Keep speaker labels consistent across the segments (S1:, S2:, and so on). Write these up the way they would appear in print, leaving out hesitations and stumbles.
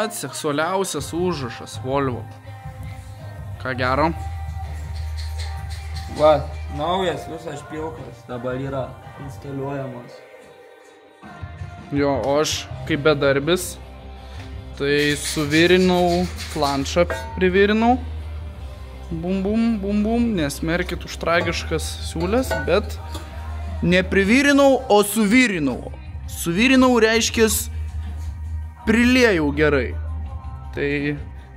S1: pats seksualiausias užrašas Volvo. Ką gero?
S2: Va, naujas visas špilkas dabar yra instaliuojamas.
S1: Jo, o aš kaip bedarbis, tai suvirinau, flanšą privirinau. Bum, bum, bum, bum, nesmerkit už tragiškas siūlės, bet neprivirinau, o suvirinau. Suvirinau reiškės priliejau gerai. Tai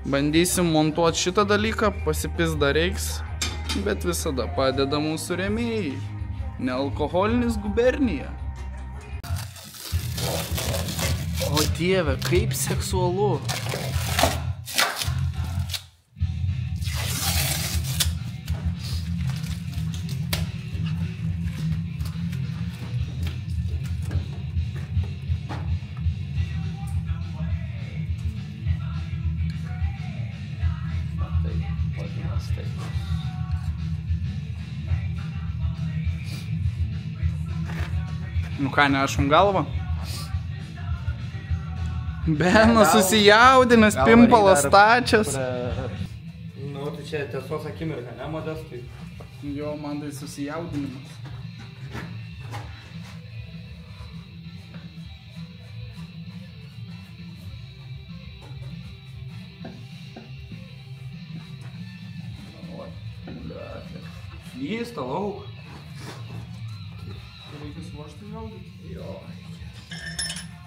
S1: bandysim montuoti šitą dalyką, pasipis dar reiks, bet visada padeda mūsų rėmėjai. Nealkoholinis gubernija. O dieve, kaip seksualu. Nu ką, nešum galvą? Benas susijaudinęs, pimpalas stačias.
S2: Nu, tai čia tiesos akimirka, ne, Modestui?
S1: Jo, man tai susijaudinimas.
S2: Lysta lauk.
S1: Reikia suvažti gaudyti?
S2: Jo.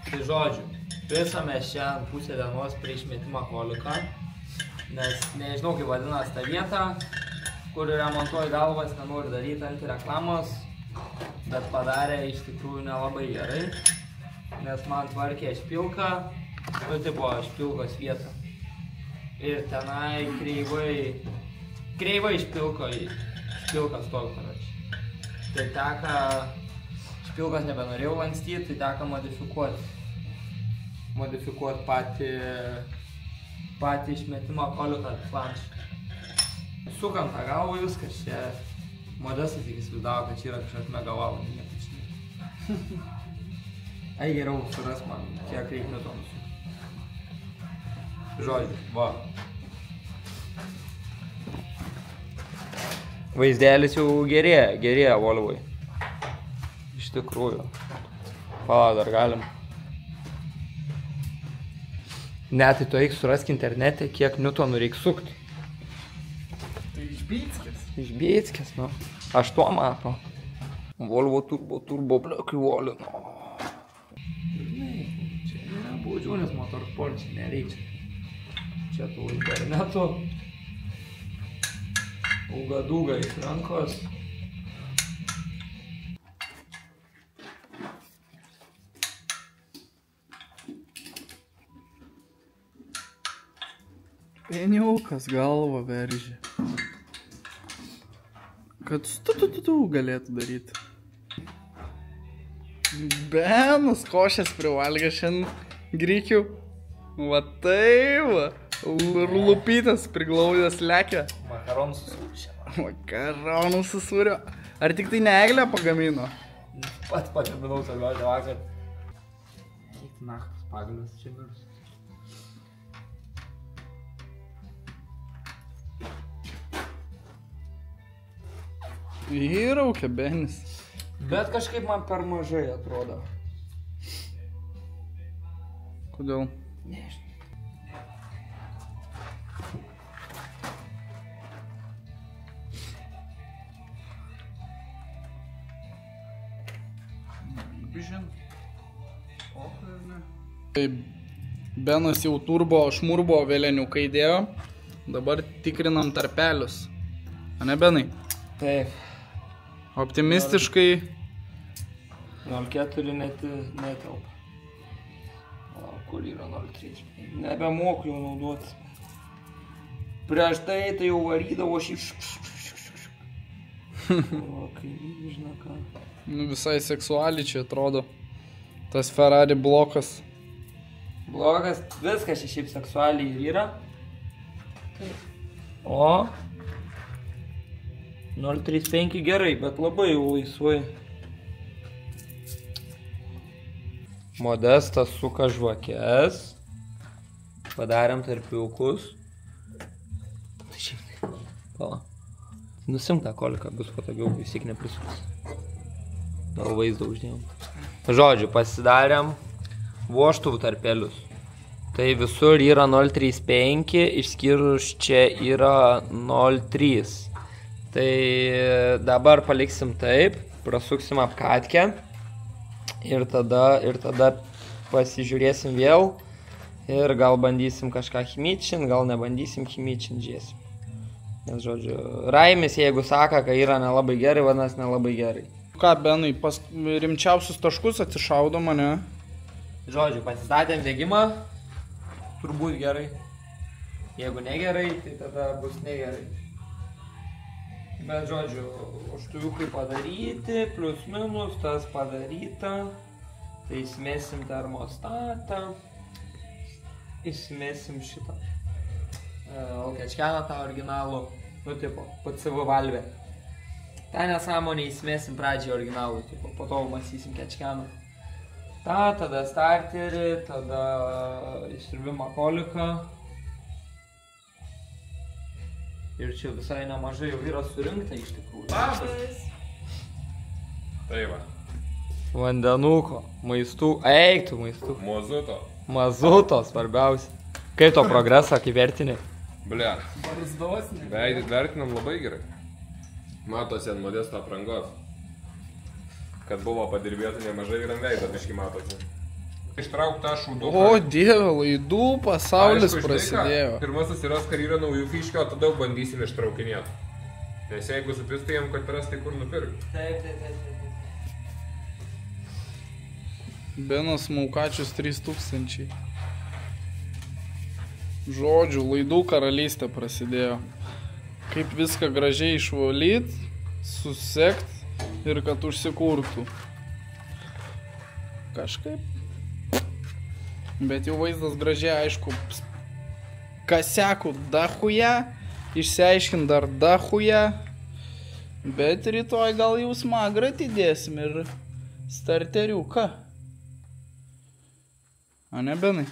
S2: Tai žodžiu, visą mes šiandien pusę dienos prieš metimą koliką, nes nežinau kaip vadinas tą vietą, kur remontuoju galvas, nenoriu daryti antireklamos, bet padarė iš tikrųjų nelabai gerai, nes man tvarkė špilką, nu tipo špilkos vietą. Ir tenai kreivai špilkas stovi, paračiai. Tai teka, špilkas nebenorėjau lankstyti, tai teka modifikuoti patį išmetimo koliką flanšą. Sukant tą galvą viskas, čia Modestas tik įsivaizdavo, kad čia yra kažkas megavaudų, nieko čia. Ai geriau suras man, kiek reikia Newtonų sukti. Žodžiu, va. Vaizdelis jau gerėja Volvui. Iš tikrųjų. Pala, dar galim. Net tai tu eik surask internete, kiek Newtonų reik sukti.
S1: Tai iš Bėckės?
S2: Iš Bėckės, nu. Aš tuo matau. Volvo turbo bliokui volino. Žinai, čia nėra baudžiūnės motorsport, čia nereikia. Čia tų internetų. Uga-duga iš rankos.
S1: Peniukas galvą veržė. Kad tu galėtų daryti. Benas košės privalgė šiandien grikių. Va tai va. Lupytas priglaudęs lekia.
S2: Makaronų su sūriu.
S1: Makaronų su sūriu. Ar tik tai ne Eglė pagamino?
S2: Pats pagaminau svarbiausia vakar. Kiek naktas pagalius čia mirs.
S1: Įraukė Benis.
S2: Bet kažkaip man per mažai atrodo.
S1: Kodėl?
S2: Nežinau.
S1: Tai Benas jau turbo šmurbo vėleniuką įdėjo. Dabar tikrinam tarpelius. A ne, Benai?
S2: Taip.
S1: Optimistiškai
S2: 0,4 netelpa. O, kur yra 0,3? Nebemoku jau naudotis. Prieš tai jau varydavo šį. O, kai žinai ką.
S1: Nu, visai seksualiai čia atrodo. Tas Ferrari blokas.
S2: Blokas, viskas čia šiaip seksualiai ir yra. O 0,35 gerai, bet labai jau laisvai. Modestas suka žvakes. padarėm tarpiukus. Tai šiaip, pala. Nusimk tą koliką, bus patogiau, vis tiek neprisuks. Gal vaizdą uždėjom. Žodžiu, pasidarėm vožtuvų tarpelius. Tai visur yra 0,35, išskyrus čia yra 0,3. Tai dabar paliksim taip, prasuksim apkatkę ir tada pasižiūrėsim vėl ir gal bandysim kažką chimičint, gal nebandysim chimičint, žiūrėsim. Nes, žodžiu, Raimis, jeigu sako, kad yra nelabai gerai, vadinasi nelabai gerai.
S1: Ką, Benai, pas rimčiausius taškus atsišaudo mane?
S2: Žodžiu, pasistatėm degimą, turbūt gerai. Jeigu negerai, tai tada bus negerai. Bet, žodžiu, užtuviukai padaryti, plius minus, tas padaryta. Tai įsimesim termostatą, įsimesim šitą Alkečkeną, tą originalų, nu, tipo, PCV valvę. Ta nesąmonė įsimesim pradžiai originalų, tipo, po to masysim Kečkeną. Tada starterį, tada išsirbimą koliką. Ir čia visai nemažai jau yra surinkta iš tikrųjų.
S3: Labas. Tai va.
S2: Vandenuko, maistų, eik tu maistų.
S3: Mazuto.
S2: Mazuto, svarbiausia. Kaip to progresą, kaip vertinė?
S3: Ble.
S1: Barzdos.
S3: Vertinam labai gerai. Matosi ant Modesto aprangos. Kad buvo padirbėta nemažai ir ant veido biški matosi. Ištrauk tą šūduką.
S1: O dieve, laidų pasaulis
S3: Aišku,
S1: prasidėjo.
S3: Pirmas susiras, kad yra naujų fiškių, o tada bandysim ištraukinėti. Nes jeigu supistėjom, kad ras, tai kur nupirkti.
S2: Taip.
S1: Benas Maukačius 3000. Žodžiu, laidų karalystė prasidėjo. Kaip viską gražiai išvalyt, susekt ir kad užsikurtų. Kažkaip. Bet jau vaizdas gražiai, aišku, kasekų dachuja, išsiaiškint dar dachuja. Bet rytoj gal jau smagrą atidėsim ir starteriuką. A ne, Benai?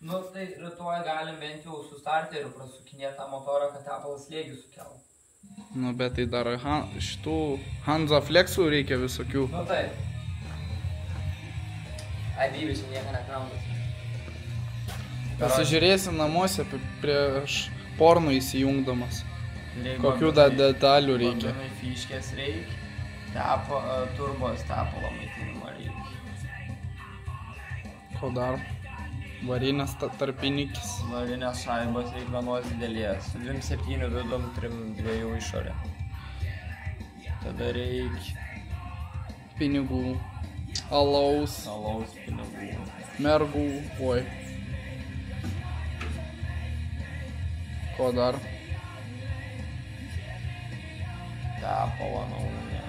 S2: Nu, tai rytoj galim bent jau su starteriu prasukinėti tą motorą, kad tepalas slėgį sukeltų.
S1: Nu, bet tai dar šitų Hanza Flexų reikia visokių.
S2: Nu, taip. Adyvis nieko nekraundas.
S1: Pasižiūrėsim namuose prieš porno įsijungdamas. Kokių detalių reikia.
S2: Bandonai fiškės reikia, turbos tepalo maitinimo reikia.
S1: Ko dar? Varinės tarpinikis.
S2: Varinės šaibos reikia vienos didelės. 2,7 vidum, 3,2 išorė. Tada reikia
S1: Pinigų. Alaus.
S2: Pinigų.
S1: Mergų. Oi. Ko dar?
S2: Tepalo nauja.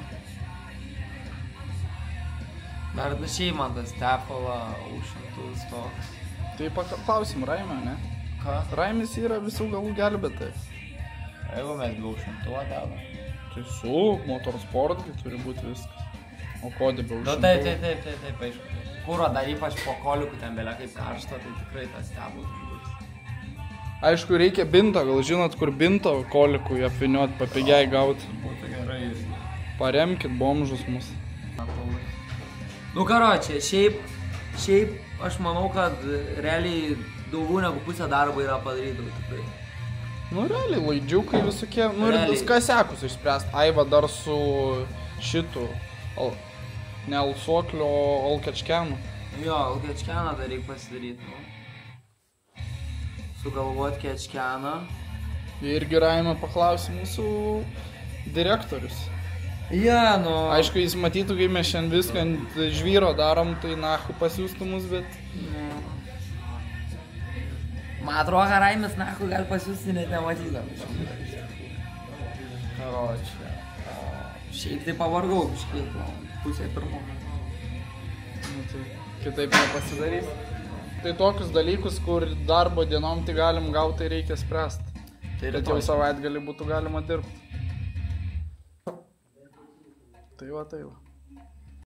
S2: Dar šiaip man tas tepalo užšimtus toks.
S1: Tai paklausim Raimą, ne?
S2: Ką?
S1: Raimis yra visų galų gelbėtojas.
S2: Jeigu mes be užšimtuo dedam.
S1: Tai su motorsport turi būti viskas. O kodė be
S2: Nu
S1: užšimtuvo?
S2: taip, aišku. Kuro dar ypač po kolikų ten belia kaip karšto, tai tikrai tas tepalas bus.
S1: Aišku, reikia binto, gal žinot, kur binto kolikui apviniot, papigiai gauti.
S2: Būtų gerai.
S1: Paremkit bomžus mus.
S2: Nu karočią, šiaip aš manau, kad realiai daugiau negu pusę darbo yra padaryta tikrai.
S1: Nu realiai, laidžiukai visokie, nu ir
S2: Realiai.
S1: viską sekus išspręst. Aiva dar su šitu, ne Alsuokliu, o Alkečkenu.
S2: Jo, Alkečkeną dar reikia pasidaryti, nu. Sugalvot Kečkeną.
S1: Irgi Raimą paklausė mūsų direktorius.
S2: Ja, nu.
S1: Aišku, jis matytų, kai mes šiandien viską ant žvyro darom, tai nahu pasiūstų mus, bet...
S2: Man atrodo, kad Raimis nahu gali pasiūsti net nematydam. Karočią. Šiaip tai pavargau kažkaip, pusė pirmo.
S1: Nu, tai kitaip nepasidarys. Tai tokius dalykus, kur darbo dienom tai galim gauti, tai reikia spręsti.
S2: Tai
S1: Bet jau savaitgalį būtų galima dirbti. Tai va.